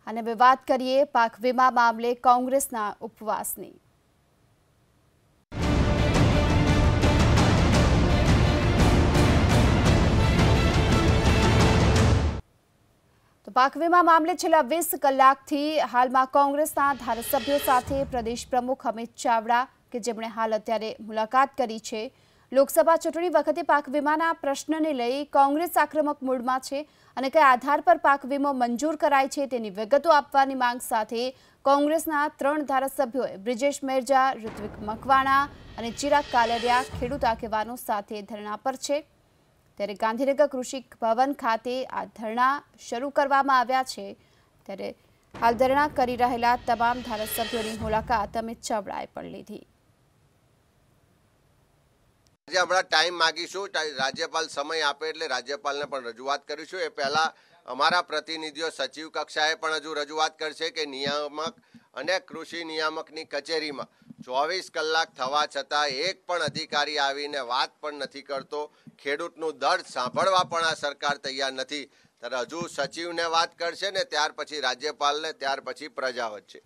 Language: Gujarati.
અને હવે વાત કરીએ પાક વીમા મામલે કોંગ્રેસના ઉપવાસની। તો પાક વીમા મામલે છેલ્લા 20 કલાકથી હાલમાં કોંગ્રેસના ધારાસભ્યો સાથે પ્રદેશ પ્રમુખ અમિત ચાવડા કે જેમણે હાલ અત્યારે મુલાકાત કરી છે। લોકસભા ચૂંટણી વખતે પાક વીમાના પ્રશ્નને લઈ કોંગ્રેસ આક્રમક મૂડમાં છે અને કયા આધાર પર પાક વીમો મંજૂર કરાય છે તેની વિગતો આપવાની માંગ સાથે કોંગ્રેસના 3 ધારાસભ્યોએ બ્રિજેશ મેરજા, ઋત્વિક મકવાણા અને ચિરાગ કાલરિયા ખેડૂત આગેવાનો સાથે ધરણા પર છે। ત્યારે ગાંધીનગર કૃષિ ભવન ખાતે આ ધરણા શરૂ કરવામાં આવ્યા છે। ત્યારે હાલ ધરણા કરી રહેલા તમામ ધારાસભ્યોની મુલાકાત અમિત ચાવડાએ પણ લીધી। આજે હમણાં ટાઈમ માગીશું, રાજ્યપાલ સમય આપે એટલે રાજ્યપાલને પણ રજૂઆત કરીશું। એ પહેલા અમારા પ્રતિનિધિઓ સચિવ કક્ષાએ પણ હજુ રજૂઆત કરશે કે નિયામક અને કૃષિ નિયામકની કચેરીમાં 24 કલાક થવા છતાં એક પણ અધિકારી આવીને વાત પણ નથી કરતો। ખેડૂતનું દર્દ સાંભળવા પણ આ સરકાર તૈયાર નથી। ત્યારે હજુ સચિવને વાત કરશે ને ત્યાર પછી રાજ્યપાલને, ત્યાર પછી પ્રજા વચ્ચે।